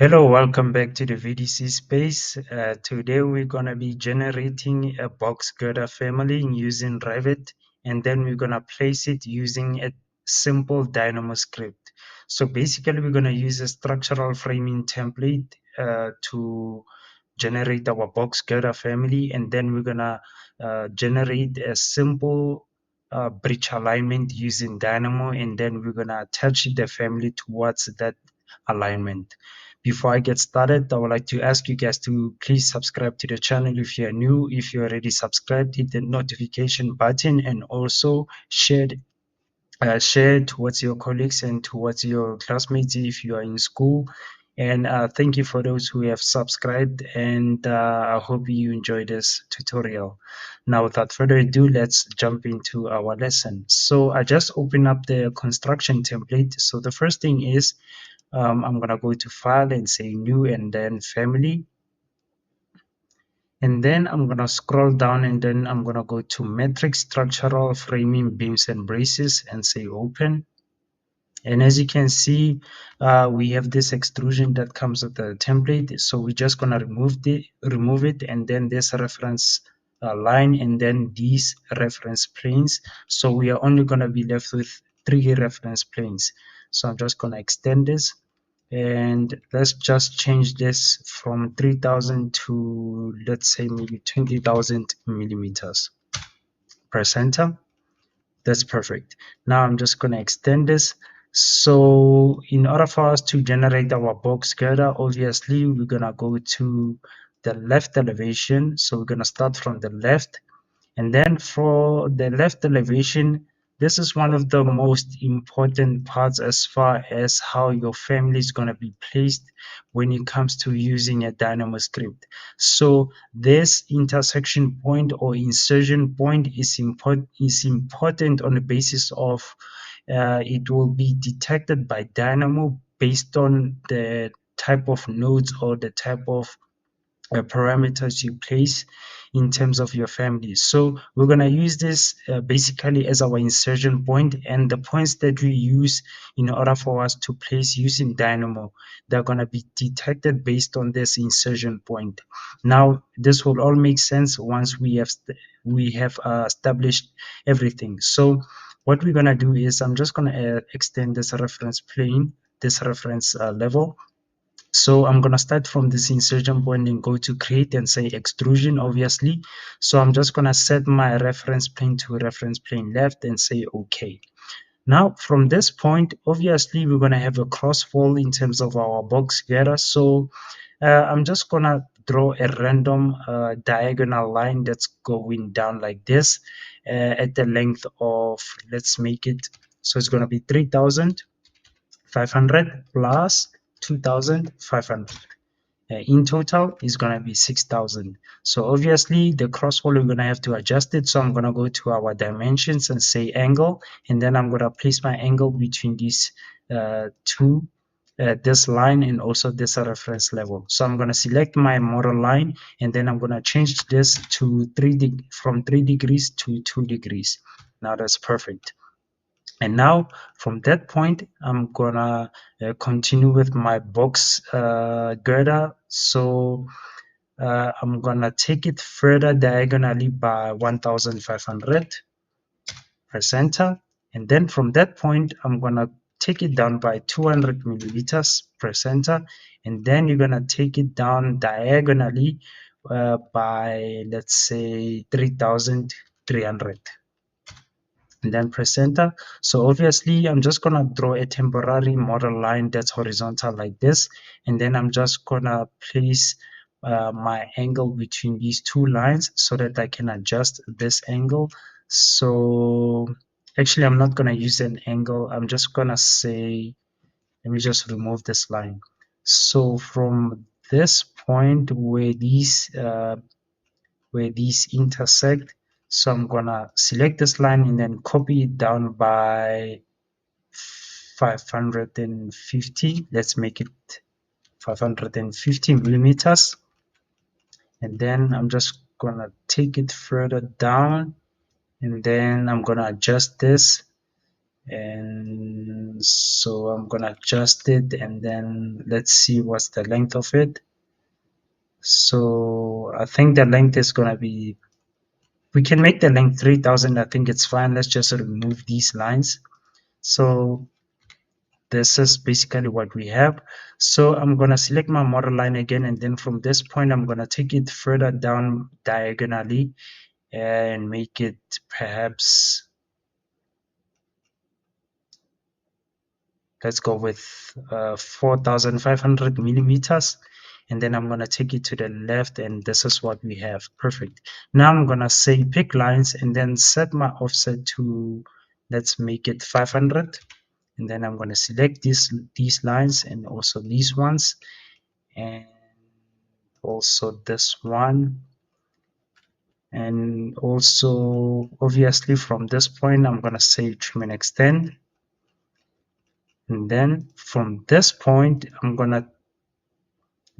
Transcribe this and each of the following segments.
Hello, welcome back to the VDC space. Today we're going to be generating a box girder family using Revit, and then we're going to place it using a simple Dynamo script. So basically we're going to use a structural framing template to generate our box girder family, and then we're going to generate a simple bridge alignment using Dynamo, and then we're going to attach the family towards that alignment. Before I get started, I would like to ask you guys to please subscribe to the channel if you are new. If you already subscribed, hit the notification button and also share towards your colleagues and towards your classmates if you are in school. And thank you for those who have subscribed, and I hope you enjoy this tutorial. Now, without further ado, let's jump into our lesson. So I just opened up the construction template. So the first thing is I'm gonna go to file and say new and then family, and then I'm gonna scroll down and then I'm gonna go to metric structural framing beams and braces and say open. And as you can see, we have this extrusion that comes with the template. So we're just gonna remove it, and then this reference line, and then these reference planes. So we are only gonna be left with 3 reference planes. So I'm just gonna extend this, and let's just change this from 3000 to, let's say, maybe 20,000 millimeters. Press enter. That's perfect. Now I'm just going to extend this. So in order for us to generate our box girder, obviously we're going to go to the left elevation. So we're going to start from the left, and then for the left elevation, this is one of the most important parts as far as how your family is going to be placed when it comes to using a Dynamo script. So this intersection point or insertion point is important on the basis of it will be detected by Dynamo based on the type of nodes or the type of parameters you place in terms of your family. So we're going to use this basically as our insertion point, and the points that we use in order for us to place using Dynamo, they're going to be detected based on this insertion point. Now this will all make sense once we have established everything. So what we're going to do is I'm just going to extend this reference plane, this reference level. So I'm going to start from this insertion point and go to create and say extrusion, obviously. So I'm just going to set my reference plane to reference plane left and say OK. Now from this point, obviously we're going to have a crossfall in terms of our box girder. So I'm just going to draw a random diagonal line that's going down like this at the length of, let's make it, so it's going to be 3,500 plus 2,500. In total is going to be 6,000. So obviously the crossfall, we're going to have to adjust it. So I'm going to go to our dimensions and say angle, and then I'm going to place my angle between these two, this line and also this reference level. So I'm going to select my model line, and then I'm going to change this to from 3 degrees to 2 degrees. Now that's perfect. And now from that point, I'm gonna continue with my box girder. So I'm gonna take it further diagonally by 1,500 per center. And then from that point, I'm gonna take it down by 200 millimeters per center. And then you're gonna take it down diagonally by, let's say, 3,300. And then press enter. So obviously I'm just gonna draw a temporary model line that's horizontal like this, and then I'm just gonna place my angle between these two lines so that I can adjust this angle. So actually I'm not gonna use an angle, I'm just gonna say, let me just remove this line. So from this point where these intersect, so I'm gonna select this line and then copy it down by 550. Let's make it 550 millimeters. And then I'm just gonna take it further down, and then I'm gonna adjust this And so I'm gonna adjust it, and then let's see what's the length of it. So I think the length is gonna be, we can make the length 3000. I think it's fine. Let's just remove these lines. So this is basically what we have. So I'm gonna select my model line again, and then from this point I'm gonna take it further down diagonally and make it perhaps, let's go with 4500 millimeters, and then I'm going to take it to the left, and this is what we have. Perfect. Now I'm going to say pick lines and then set my offset to, let's make it 500, and then I'm going to select these lines and also these ones, and also this one, and also obviously from this point I'm going to say trim and extend, and then from this point I'm going to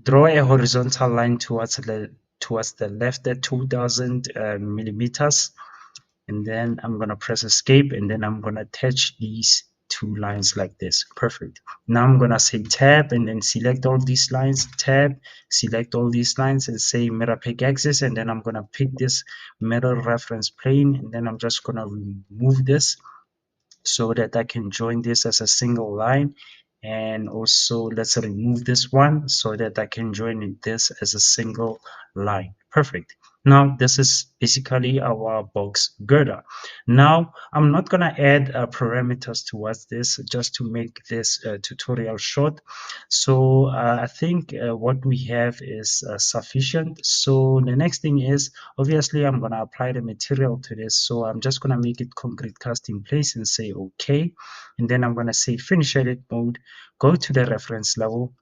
draw a horizontal line towards the left at 2000 millimeters, and then I'm gonna press escape, and then I'm gonna attach these two lines like this. Perfect. Now I'm gonna say tab and then select all these lines, tab, select all these lines and say mirror pick axis, and then I'm gonna pick this mirror reference plane, and then I'm just gonna remove this so that I can join this as a single line. And also let's remove this one so that I can join this as a single line. Perfect. Now this is basically our box girder. Now I'm not going to add parameters towards this just to make this tutorial short. So I think what we have is sufficient. So the next thing is, obviously I'm going to apply the material to this. So I'm just going to make it concrete cast in place and say OK. And then I'm going to say finish edit mode, go to the reference level,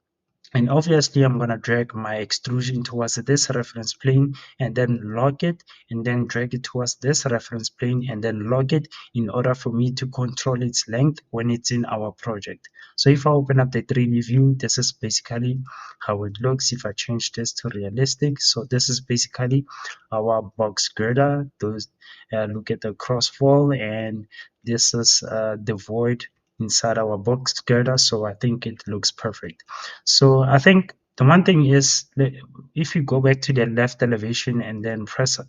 and obviously I'm going to drag my extrusion towards this reference plane and then lock it, and then drag it towards this reference plane and then lock it in order for me to control its length when it's in our project. So if I open up the 3D view, this is basically how it looks. If I change this to realistic, so this is basically our box girder. Those look at the cross fall, and this is the void inside our box girder. So I think it looks perfect. So I think the one thing is that if you go back to the left elevation and then press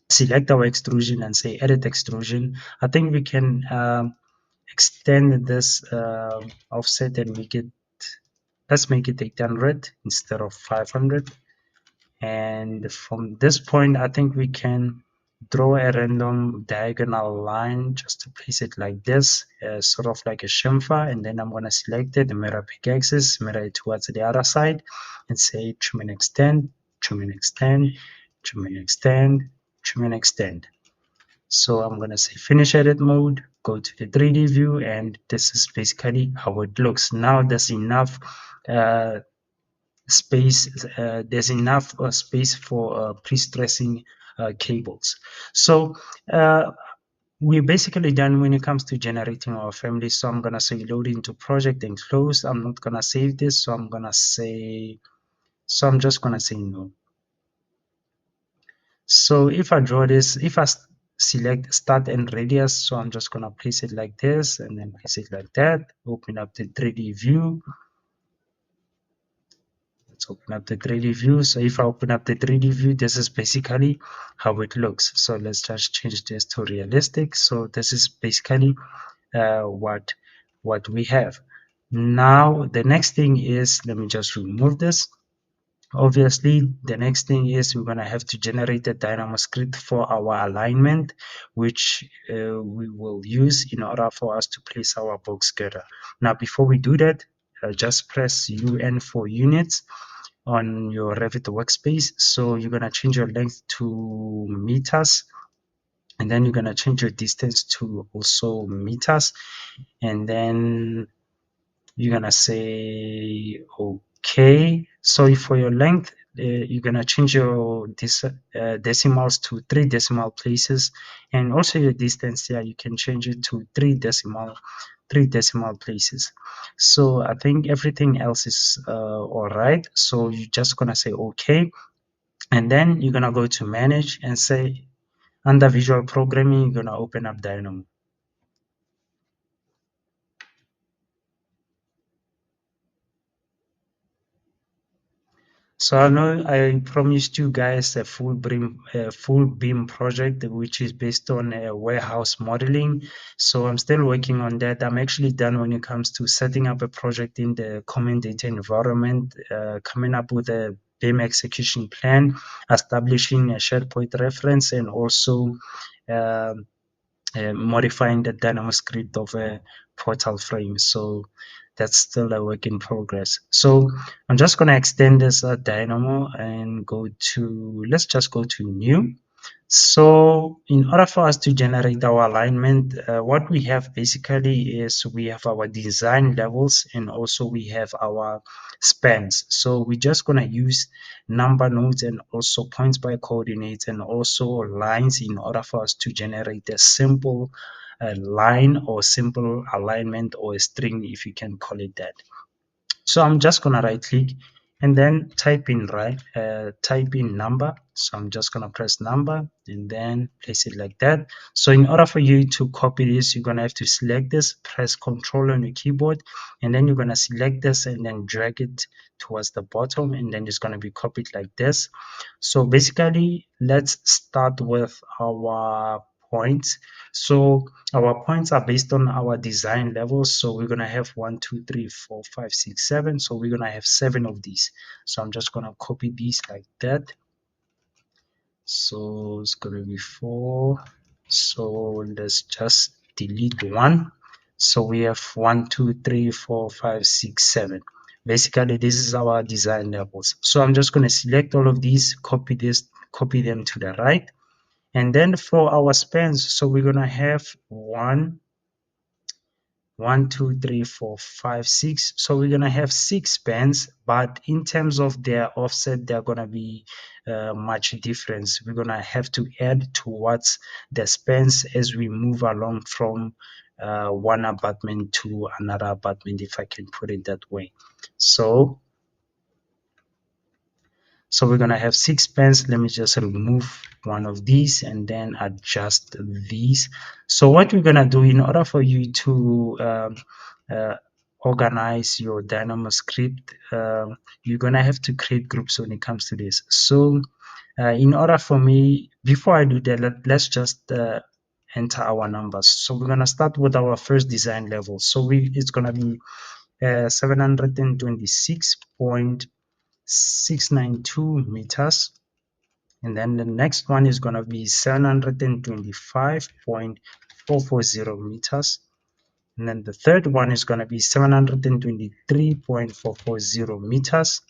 select our extrusion and say edit extrusion, I think we can extend this offset and make it, let's make it 800 instead of 500. And from this point I think we can draw a random diagonal line just to place it like this, sort of like a chamfer, and then I'm going to select it, the mirror pick axis, mirror it towards the other side, and say trim and extend, trim and extend, trim and extend, trim and extend. So I'm going to say finish edit mode, go to the 3D view, and this is basically how it looks. Now there's enough space, there's enough space for pre-stressing cables. So we're basically done when it comes to generating our family. So I'm gonna say load into project and close. I'm not gonna save this, so I'm gonna say, so I'm just gonna say no. So if I draw this, if I select start and radius, so I'm just gonna place it like this and then place it like that, open up the 3D view. Let's open up the 3D view. So if I open up the 3D view, this is basically how it looks. So let's just change this to realistic. So this is basically what we have. Now the next thing is, let me just remove this. Obviously, the next thing is we're going to have to generate a Dynamo script for our alignment, which we will use in order for us to place our box girder. Now, before we do that, just press UN for units on your Revit workspace. So you're going to change your length to meters, and then you're going to change your distance to also meters, and then you're going to say okay. So for your length, you're going to change your decimals to 3 decimal places, and also your distance here, you can change it to 3 decimal places. So I think everything else is all right. So you're just gonna say okay, and then you're gonna go to manage and say under visual programming, you're gonna open up Dynamo. So I know I promised you guys a full beam project, which is based on warehouse modeling. So I'm still working on that. I'm actually done when it comes to setting up a project in the common data environment, coming up with a beam execution plan, establishing a SharePoint reference, and also um modifying the Dynamo script of a portal frame. So that's still a work in progress. So I'm just going to extend this Dynamo and go to, let's just go to new. So in order for us to generate our alignment, what we have basically is we have our design levels and also we have our spans. So we're just going to use number nodes and also points by coordinates and also lines in order for us to generate a simple line or simple alignment or a string, if you can call it that. So I'm just gonna right click and then type in number. So I'm just gonna press number and then place it like that. So in order for you to copy this, you're gonna have to select this, press Control on your keyboard, and then you're gonna select this and then drag it towards the bottom, and then it's gonna be copied like this. So basically, let's start with our points. So our points are based on our design levels. So we're gonna have 1, 2, 3, 4, 5, 6, 7. So we're gonna have 7 of these. So I'm just gonna copy these like that. So it's gonna be 4. So let's just delete 1. So we have 1, 2, 3, 4, 5, 6, 7. Basically, this is our design levels. So I'm just gonna select all of these, copy them to the right. And then for our spans, so we're gonna have 1, 2, 3, 4, 5, 6. So we're gonna have 6 spans, but in terms of their offset, they're gonna be much difference. We're gonna have to add towards the spans as we move along from one apartment to another apartment, if I can put it that way. So we're gonna have 6 pens. Let me just remove one of these and then adjust these. So what we're gonna do in order for you to uh, organize your Dynamo script, you're gonna have to create groups when it comes to this. So in order for me, before I do that, let's just enter our numbers. So we're gonna start with our first design level. So it's gonna be 726.692 meters, and then the next one is going to be 725.440 meters, and then the third one is going to be 723.440 meters,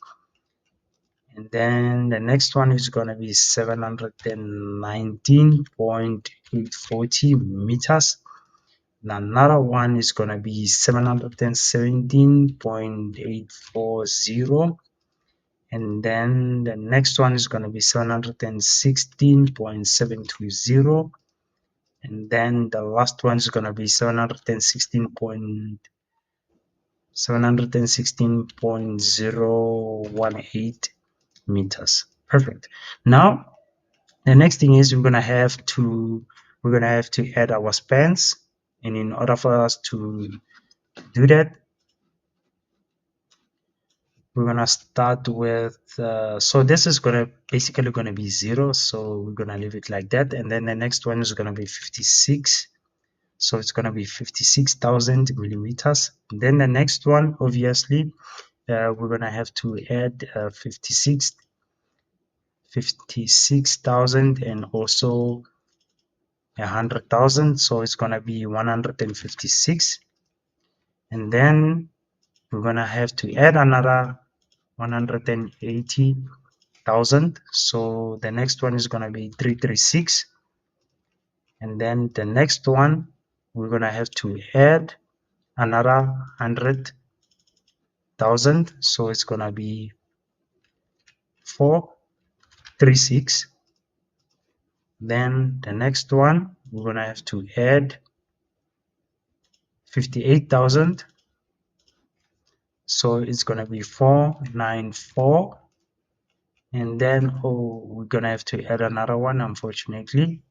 and then the next one is going to be 719.840 meters, and another one is going to be 717.840, and then the next one is going to be 716.720, and then the last one is going to be 716.018 meters. Perfect. Now the next thing is we're gonna have to add our spans, and in order for us to do that, we're gonna start with so this is gonna basically gonna be 0, so we're gonna leave it like that, and then the next one is gonna be 56, so it's gonna be 56,000 millimeters. And then the next one, obviously, we're gonna have to add 56,000 and also 100,000, so it's gonna be 156, and then we're gonna have to add another 180,000. So the next one is gonna be 336, and then the next one we're gonna have to add another 100,000. So it's gonna be 436. Then the next one we're gonna have to add 58,000. So it's gonna be 494. And then we're gonna have to add another one, unfortunately.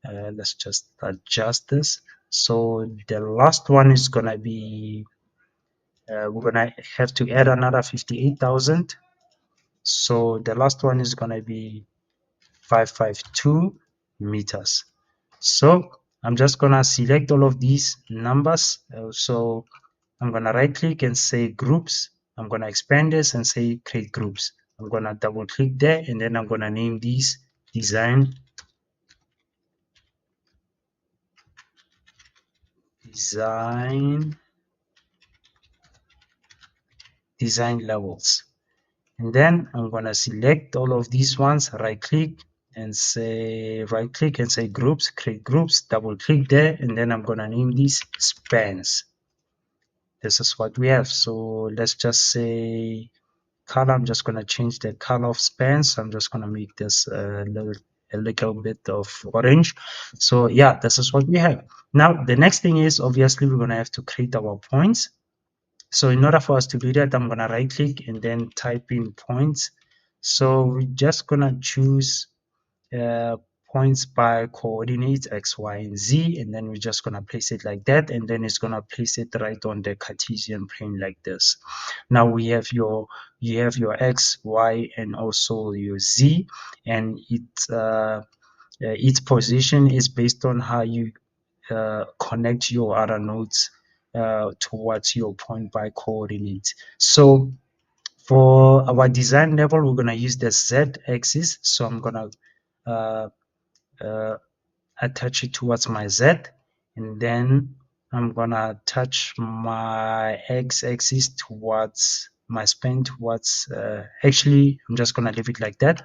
Let's just adjust this. So the last one is gonna be we're gonna have to add another 58,000, So the last one is going to be 552 meters. So I'm just going to select all of these numbers. So I'm going to right click and say groups. I'm going to expand this and say create groups. I'm going to double click there, and then I'm going to name these design levels. And then I'm going to select all of these ones, right click and say groups, create groups, double click there, and then I'm going to name these spans. This is what we have. So let's just say color. I'm just going to change the color of spans. So I'm just going to make this a little bit of orange. So yeah, this is what we have. Now the next thing is, obviously we're going to have to create our points. So in order for us to do that, I'm going to right click and then type in points. So we're just going to choose uh, points by coordinates X, Y, and Z, and then we're just going to place it like that, and then it's going to place it right on the Cartesian plane like this. Now we have you have your X, Y, and also your Z, and its position is based on how you connect your other nodes towards your point by coordinates. So for our design level, we're going to use the Z axis. So I'm going to attach it towards my Z, and then I'm going to attach my X axis towards my span towards, actually, I'm just going to leave it like that.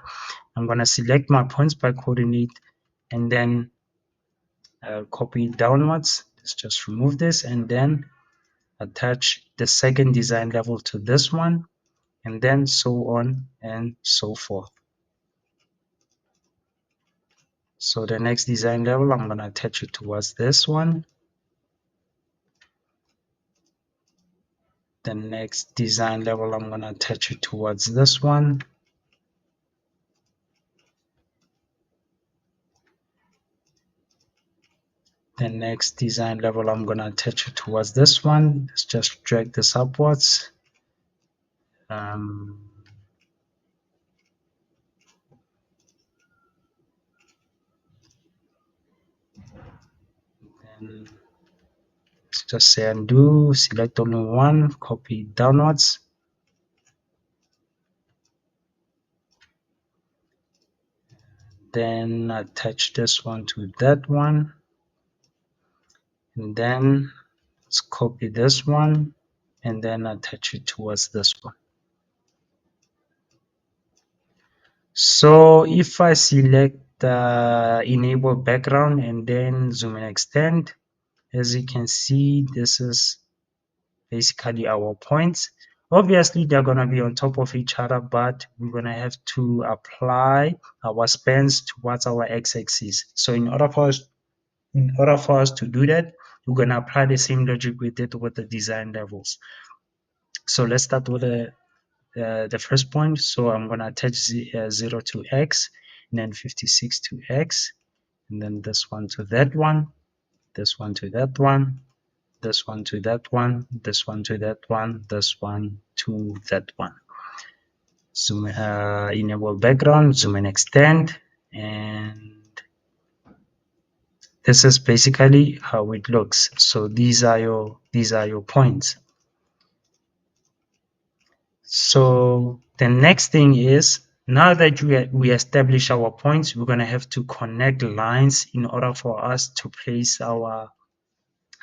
I'm going to select my points by coordinate and then copy it downwards. Let's just remove this and then attach the second design level to this one, and then so on and so forth. So the next design level, I'm going to attach it towards this one. The next design level, I'm going to attach it towards this one. The next design level, I'm going to attach it towards this one. Let's just drag this upwards. And let's just say undo, select only one, copy it downwards. Then attach this one to that one. And then let's copy this one and then attach it towards this one. So if I select the enable background and then zoom and extend, as you can see, this is basically our points. Obviously, they're going to be on top of each other, but we're going to have to apply our spans towards our x-axis. So in order for us to do that, we're going to apply the same logic we did with the design levels. So let's start with the first point. So I'm going to attach 0 to x, and then 56 to x, and then this one to that one, this one to that one, this one to that one, this one to that one, this one to that one. Zoom, enable background, zoom and extend, and this is basically how it looks. So these are your points. So the next thing is, now that we establish our points, we're going to have to connect lines in order for us to place our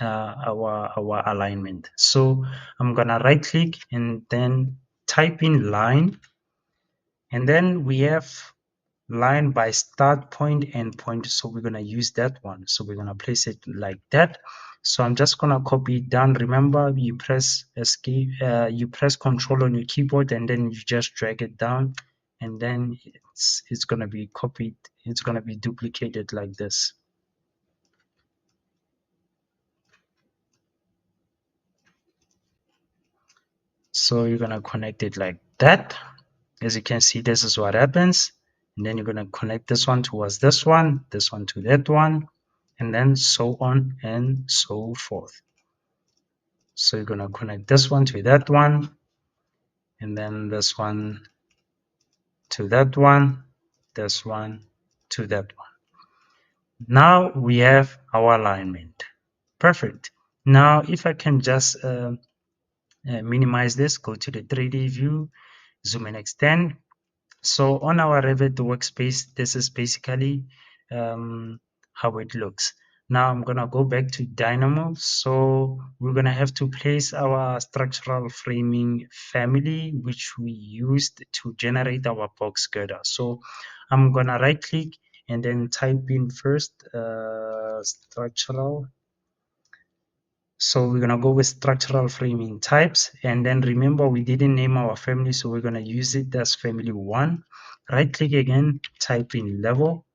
alignment. So I'm going to right click and then type in line, and then we have line by start point and point. So we're going to use that one. So we're going to place it like that. So I'm just going to copy it down. Remember, you press escape, you press control on your keyboard, and then you just drag it down, and then it's going to be copied. It's going to be duplicated like this. So you're going to connect it like that. As you can see, this is what happens. And then you're going to connect this one towards this one to that one, and then so on and so forth. So you're going to connect this one to that one, and then this one to that one, this one to that one. Now we have our alignment. Perfect. Now, if I can just minimize this, go to the 3D view, zoom and extend. So on our Revit workspace, this is basically how it looks. Now I'm gonna go back to Dynamo. So we're gonna have to place our structural framing family, which we used to generate our box girder. So I'm gonna right click and then type in first structural. So we're gonna go with structural framing types, and then remember we didn't name our family, so we're gonna use it as family one. Right click again, type in level.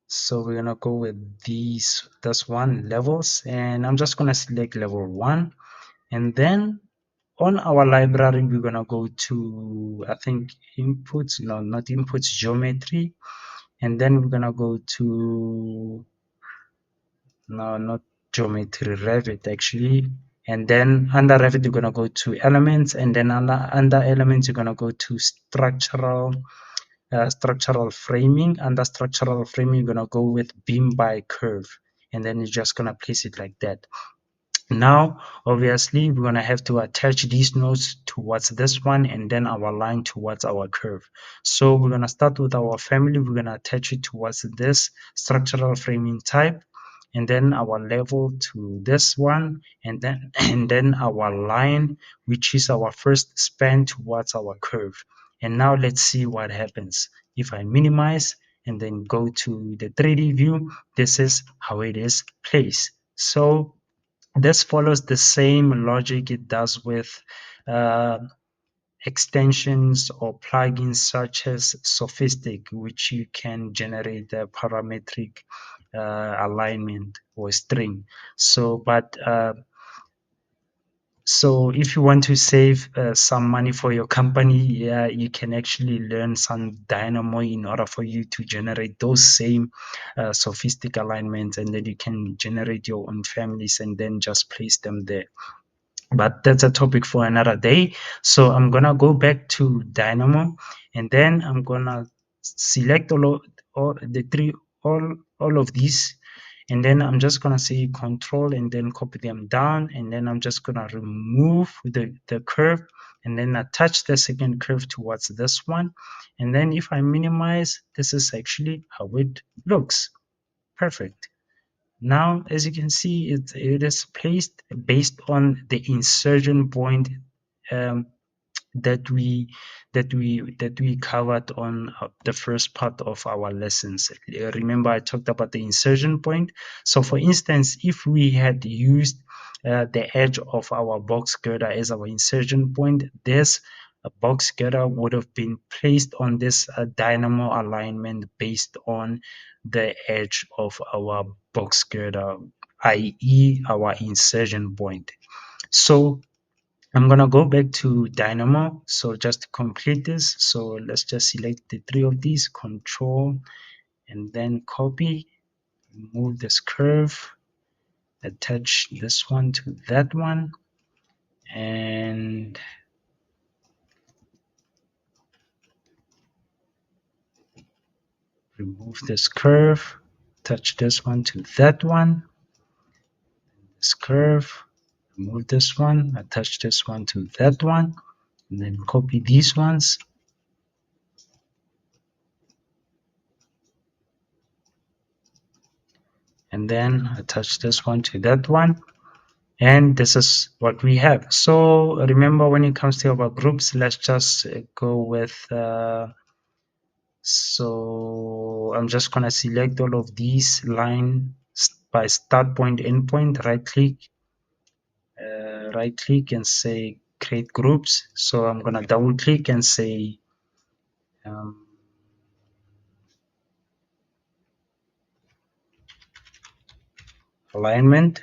So we're gonna go with this one, levels, and I'm just gonna select level one, and then on our library we're gonna go to, I think, inputs, no, not inputs, geometry, and then we're gonna go to, no, not geometry, Revit actually. And then under Revit, you're gonna go to elements, and then under elements, you're gonna go to structural framing. Under structural framing, you're gonna go with beam by curve, and then you're just gonna place it like that. Now, obviously, we're going to have to attach these nodes towards this one and then our line towards our curve. So we're going to start with our family. We're going to attach it towards this structural framing type, and then our level to this one, and then and then our line, which is our first span towards our curve. And now let's see what happens. If I minimize and then go to the 3D view, this is how it is placed. So this follows the same logic it does with uh, extensions or plugins such as Sophistic, which you can generate a parametric alignment or string. So if you want to save some money for your company, yeah, you can actually learn some Dynamo in order for you to generate those same sophistic alignments, and then you can generate your own families and then just place them there. But that's a topic for another day. So I'm gonna go back to Dynamo, and then I'm gonna select all the three, all of these, and then I'm just gonna say control and then copy them down, and then I'm just gonna remove the curve and then attach the second curve towards this one. And then if I minimize, this is actually how it looks. Perfect. Now, as you can see, it is placed based on the insertion point um, that we covered on the first part of our lessons. Remember, I talked about the insertion point. So, for instance, if we had used the edge of our box girder as our insertion point, this box girder would have been placed on this dynamo alignment based on the edge of our box girder, i.e., our insertion point. So I'm gonna go back to Dynamo. So just to complete this, so let's just select the three of these, control, and then copy, move this curve, attach this one to that one, and remove this curve, attach this one to that one, this curve, remove this one, attach this one to that one, and then copy these ones. And then attach this one to that one. And this is what we have. So remember, when it comes to our groups, let's just go with, so I'm just going to select all of these lines by start point, end point, right click and say create groups. So I'm going to double click and say alignment.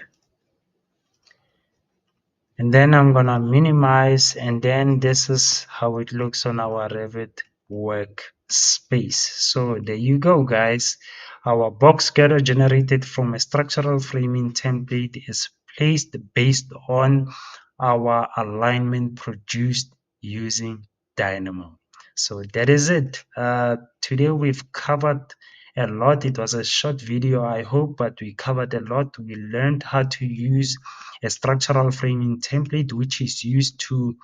And then I'm gonna minimize, and then this is how it looks on our Revit workspace. So there you go, guys. Our box girder generated from a structural framing template is placed based on our alignment produced using Dynamo. So that is it. Today we've covered a lot. It was a short video, I hope, but we covered a lot. We learned how to use a structural framing template, which is used to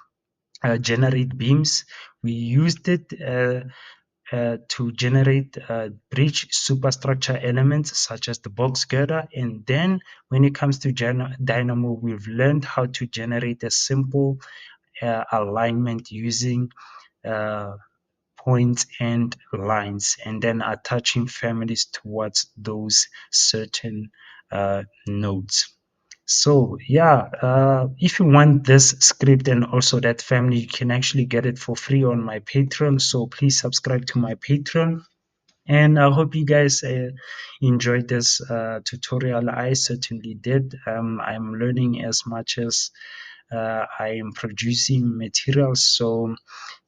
generate beams. We used it to generate bridge superstructure elements such as the box girder. And then when it comes to Dynamo, we've learned how to generate a simple alignment using uh, points and lines, and then attaching families towards those certain nodes. So yeah, if you want this script and also that family, you can actually get it for free on my Patreon. So please subscribe to my Patreon. And I hope you guys enjoyed this tutorial. I certainly did. I'm learning as much as I am producing materials. So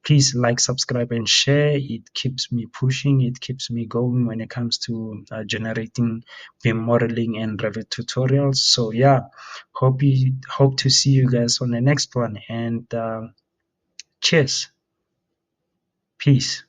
please like, subscribe, and share. It keeps me pushing. It keeps me going when it comes to generating BIM modeling and Revit tutorials. So yeah, hope to see you guys on the next one. And cheers, peace.